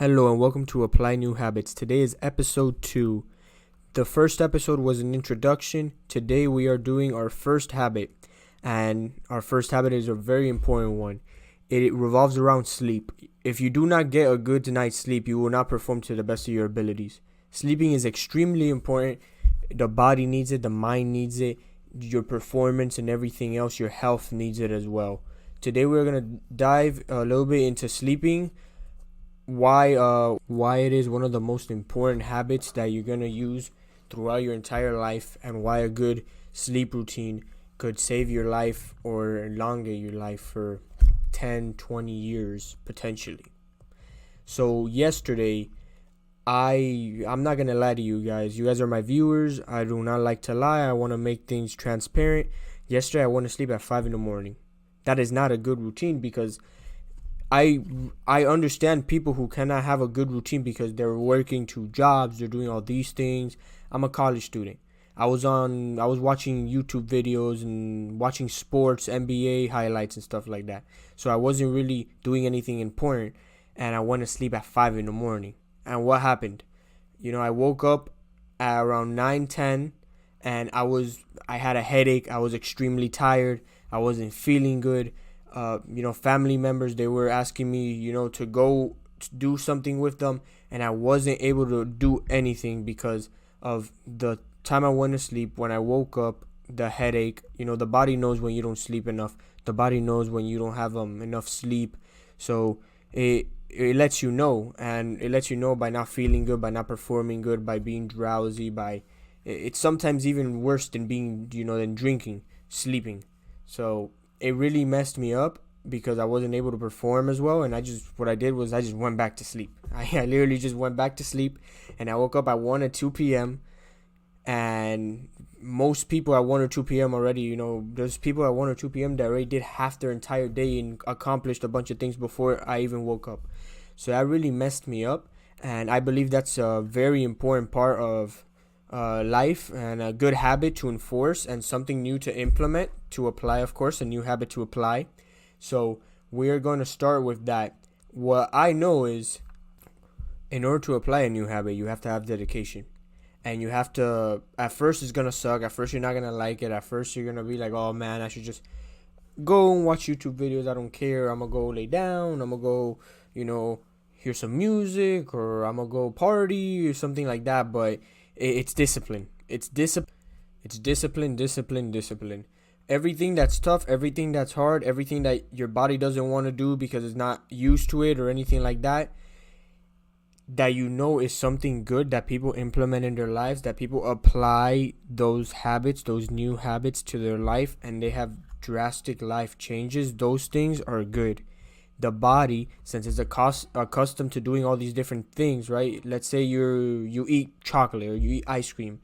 Hello and welcome to Apply New Habits. Today is episode 2. The first episode was an introduction. Today we are doing our first habit, and our first habit is a very important one. It revolves around sleep. If you do not get a good night's sleep, you will not perform to the best of your abilities. Sleeping is extremely important. The body needs it, the mind needs it, your performance and everything else, your health needs it as well. Today we're going to dive a little bit into sleeping, why it is one of the most important habits that you're going to use throughout your entire life, and why a good sleep routine could save your life or elongate your life for 10-20 years potentially. So yesterday, I'm not going to lie to you guys. You guys are my viewers. I do not like to lie. I want to make things transparent. Yesterday I went to sleep at 5 in the morning. That is not a good routine, because I understand people who cannot have a good routine because they're working 2 jobs, they're doing all these things. I'm a college student. I was watching YouTube videos and watching sports, NBA highlights and stuff like that. So I wasn't really doing anything important, and I went to sleep at 5 in the morning. And what happened? I woke up at around 9:10, and I had a headache. I was extremely tired. I wasn't feeling good. Family members, they were asking me, to go to do something with them, and I wasn't able to do anything because of the time I went to sleep. When I woke up, the headache, the body knows when you don't sleep enough. The body knows when you don't have enough sleep. So it lets you know, and it lets you know by not feeling good, by not performing good, by being drowsy, it's sometimes even worse than than drinking, sleeping. So it really messed me up because I wasn't able to perform as well, and what I did was I just went back to sleep. I literally just went back to sleep, and I woke up at 1 or 2 p.m. And most people at 1 or 2 p.m. already, there's people at 1 or 2 p.m. that already did half their entire day and accomplished a bunch of things before I even woke up. So that really messed me up, and I believe that's a very important part of life, and a good habit to enforce, and something new to implement, to apply, of course, a new habit to apply. So we're going to start with that. What I know is, in order to apply a new habit, you have to have dedication. And you have to, at first it's going to suck. At first you're not going to like it. At first you're going to be like, oh man, I should just go and watch YouTube videos. I don't care. I'm going to go lay down. I'm going to go, hear some music, or I'm going to go party or something like that. But it's discipline. It's discipline. Everything that's tough, everything that's hard, everything that your body doesn't want to do because it's not used to it or anything like that is something good that people implement in their lives, that people apply those habits, those new habits to their life, and they have drastic life changes. Those things are good. The body, since it's accustomed to doing all these different things, right? Let's say you eat chocolate or you eat ice cream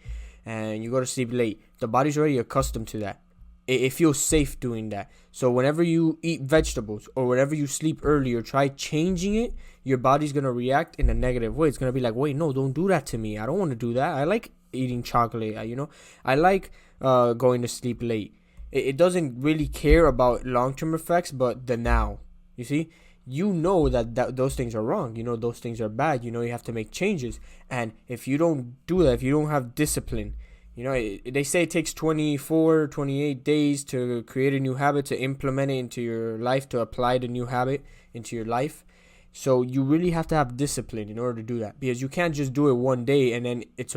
and you go to sleep late. The body's already accustomed to that. It feels safe doing that. So whenever you eat vegetables or whenever you sleep early or try changing it, your body's going to react in a negative way. It's going to be like, wait, no, don't do that to me. I don't want to do that. I like eating chocolate, I like going to sleep late. It doesn't really care about long-term effects, but the now. You see, that those things are wrong. Those things are bad. You have to make changes. And if you don't do that, if you don't have discipline, they say it takes 24, 28 days to create a new habit, to implement it into your life, to apply the new habit into your life. So you really have to have discipline in order to do that, because you can't just do it one day and then it's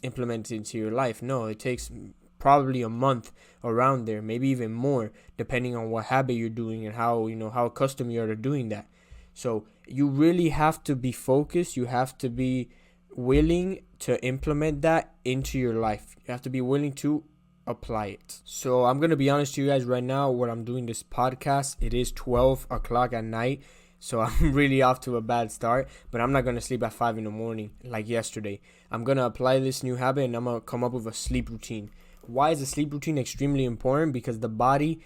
implemented into your life. No, it takes probably a month, around there, maybe even more, depending on what habit you're doing and how accustomed you are to doing that. So you really have to be focused. You have to be willing to implement that into your life. You have to be willing to apply it. So I'm going to be honest to you guys right now, when I'm doing this podcast, it is 12 o'clock at night. So I'm really off to a bad start, but I'm not going to sleep at 5 in the morning like yesterday. I'm going to apply this new habit, and I'm going to come up with a sleep routine. Why is a sleep routine extremely important? Because the body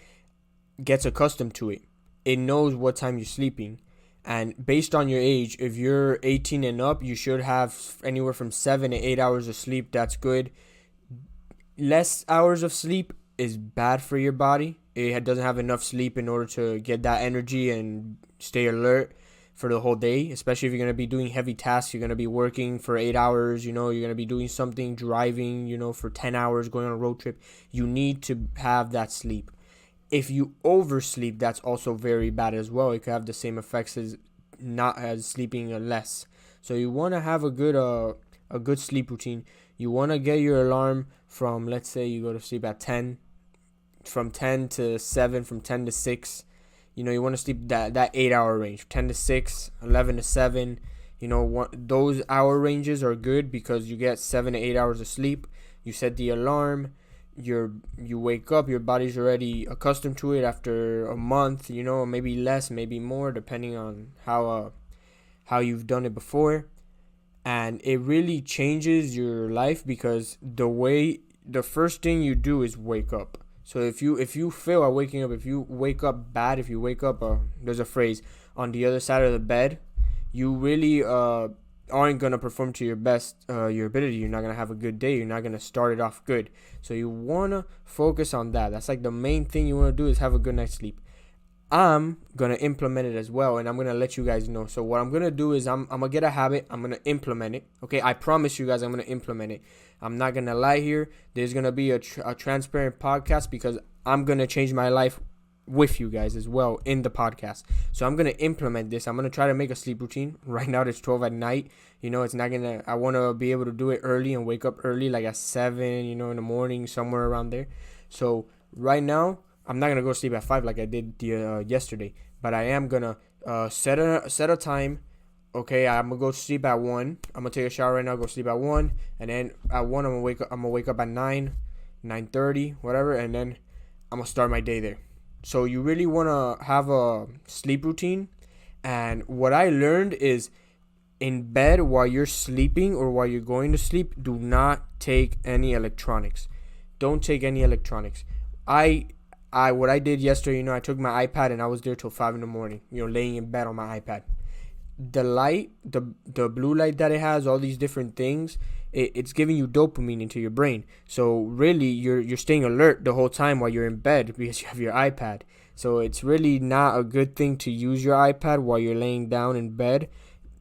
gets accustomed to it. It knows what time you're sleeping. And based on your age, if you're 18 and up, you should have anywhere from 7 to 8 hours of sleep. That's good. Less hours of sleep is bad for your body. It doesn't have enough sleep in order to get that energy and stay alert. for the whole day, especially if you're going to be doing heavy tasks. You're going to be working for 8 hours, you're going to be doing something, driving, for 10 hours, going on a road trip. You need to have that sleep. If you oversleep, that's also very bad as well. It could have the same effects as not as sleeping less. So you want to have a good sleep routine. You want to get your alarm from, let's say you go to sleep at 10, from 10 to 7, from 10 to 6. You want to sleep that 8-hour range, 10 to 6, 11 to 7. Those hour ranges are good because you get 7 to 8 hours of sleep. You set the alarm. You wake up, your body's already accustomed to it after a month, maybe less, maybe more, depending on how you've done it before. And it really changes your life because the first thing you do is wake up. So if you fail at waking up, if you wake up bad, if you wake up, there's a phrase, on the other side of the bed, you really aren't going to perform to your best, your ability. You're not going to have a good day. You're not going to start it off good. So you want to focus on that. That's like the main thing you want to do, is have a good night's sleep. I'm going to implement it as well, and I'm going to let you guys know. So what I'm going to do is I'm going to get a habit. I'm going to implement it. Okay, I promise you guys I'm going to implement it. I'm not going to lie here. There's going to be a transparent podcast because I'm going to change my life with you guys as well in the podcast. So I'm going to implement this. I'm going to try to make a sleep routine. Right now it's 12 at night. It's not going to, I want to be able to do it early and wake up early, like at 7, in the morning, somewhere around there. So right now, I'm not going to go sleep at 5 like I did yesterday, but I am going to set a time. Okay, I'm going to go sleep at 1. I'm going to take a shower right now, go sleep at 1, and then at 1 I'm going to wake up at 9, 9:30, whatever, and then I'm going to start my day there. So you really want to have a sleep routine. And what I learned is, in bed while you're sleeping or while you're going to sleep, do not take any electronics. Don't take any electronics. What I did yesterday, I took my iPad and I was there till 5 in the morning, laying in bed on my iPad. The light, the blue light that it has, all these different things, it's giving you dopamine into your brain. So really, you're staying alert the whole time while you're in bed because you have your iPad. So it's really not a good thing to use your iPad while you're laying down in bed.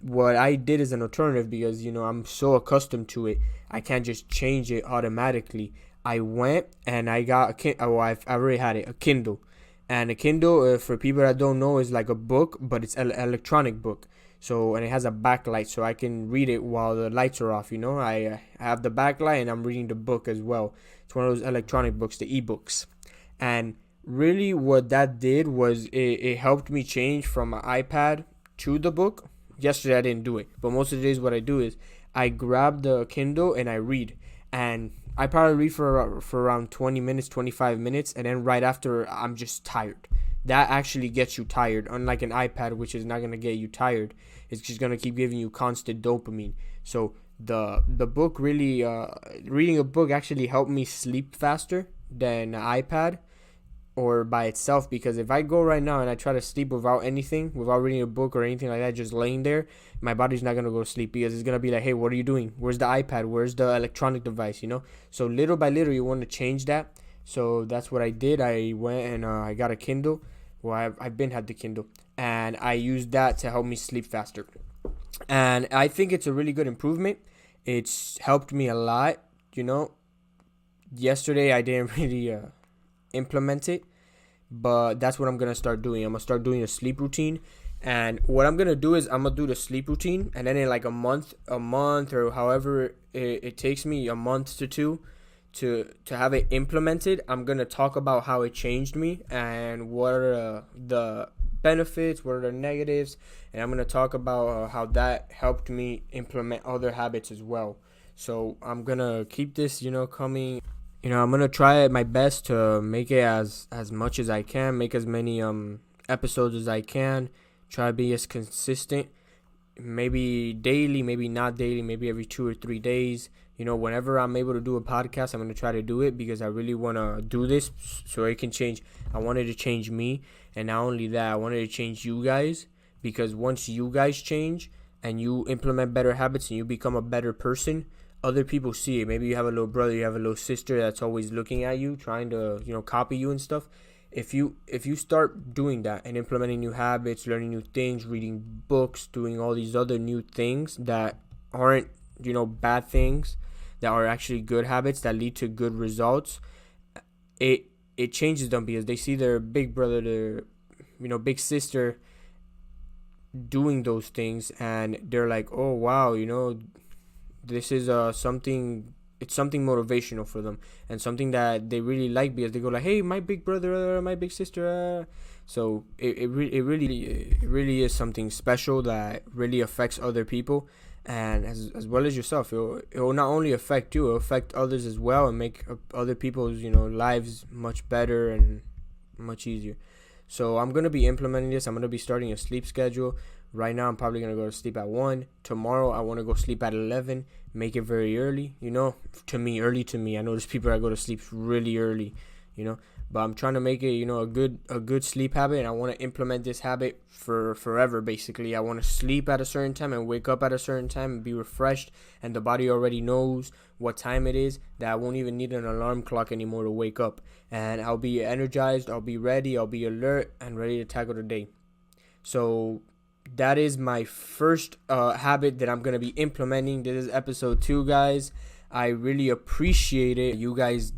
What I did is an alternative because, I'm so accustomed to it. I can't just change it automatically. I went and I got I've already had it, a Kindle. And a Kindle, for people that don't know, is like a book, but it's an electronic book. So, and it has a backlight, so I can read it while the lights are off, I have the backlight and I'm reading the book as well. It's one of those electronic books, the ebooks. And really what that did was it helped me change from an iPad to the book. Yesterday I didn't do it, but most of the days what I do is I grab the Kindle and I read. And I probably read for around 20 minutes, 25 minutes, and then right after I'm just tired. That actually gets you tired, unlike an iPad, which is not going to get you tired. It's just going to keep giving you constant dopamine. So the book really, reading a book actually helped me sleep faster than an iPad or by itself, because if I go right now and I try to sleep without anything, without reading a book or anything like that, just laying there, my body's not going to go to sleep because it's going to be like, hey, what are you doing? Where's the iPad? Where's the electronic device, So little by little, you want to change that. So that's what I did. I went and I got a Kindle. Well, I've been had the Kindle, and I used that to help me sleep faster. And I think it's a really good improvement. It's helped me a lot, Yesterday, I didn't really implement it, but that's what I'm going to start doing. I'm going to start doing a sleep routine. And what I'm going to do is I'm going to do the sleep routine, and then in like a month or however it takes me, a month to 2, to have it implemented, I'm going to talk about how it changed me and what are the benefits, what are the negatives, and I'm going to talk about how that helped me implement other habits as well. So I'm going to keep this, coming. I'm going to try my best to make it as much as I can, make as many episodes as I can, try to be as consistent, maybe daily, maybe not daily, maybe every 2 or 3 days. Whenever I'm able to do a podcast, I'm going to try to do it because I really want to do this so it can change. I wanted to change me, and not only that, I wanted to change you guys, because once you guys change and you implement better habits and you become a better person, other people see it. Maybe you have a little brother, you have a little sister that's always looking at you, trying to, copy you and stuff. if you start doing that and implementing new habits, learning new things, reading books, doing all these other new things that aren't, bad things, that are actually good habits that lead to good results, it it changes them because they see their big brother, their big sister doing those things, and they're like, oh wow, this is something, it's something motivational for them and something that they really like, because they go like, hey, my big brother, my big sister, so it really is something special that really affects other people, and as well as yourself. It will not only affect you, it'll affect others as well, and make other people's lives much better and much easier. So I'm going to be implementing this. I'm going to be starting a sleep schedule. Right now, I'm probably going to go to sleep at 1. Tomorrow, I want to go sleep at 11. Make it very early, early to me. I know there's people that go to sleep really early, But I'm trying to make it, a good sleep habit. And I want to implement this habit for forever, basically. I want to sleep at a certain time and wake up at a certain time and be refreshed. And the body already knows what time it is, that I won't even need an alarm clock anymore to wake up. And I'll be energized, I'll be ready, I'll be alert and ready to tackle the day. So that is my first habit that I'm going to be implementing. This is episode 2, guys. I really appreciate it. You guys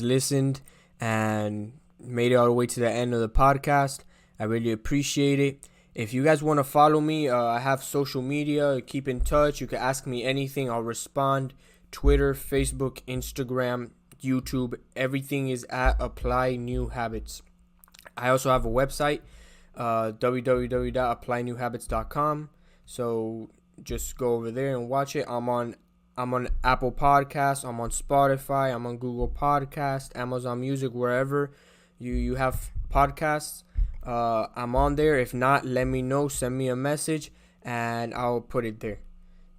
listened and made it all the way to the end of the podcast. I really appreciate it. If you guys want to follow me, I have social media. Keep in touch. You can ask me anything. I'll respond. Twitter, Facebook, Instagram, YouTube. Everything is at Apply New Habits. I also have a website, www.applynewhabits.com. So just go over there and watch it. I'm on Apple Podcasts. I'm on Spotify. I'm on Google Podcasts, Amazon Music, wherever you have podcasts. I'm on there. If not, let me know. Send me a message, and I'll put it there.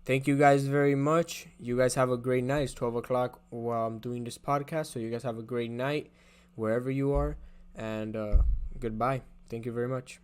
Thank you guys very much. You guys have a great night. It's 12 o'clock while I'm doing this podcast, so you guys have a great night wherever you are, and goodbye. Thank you very much.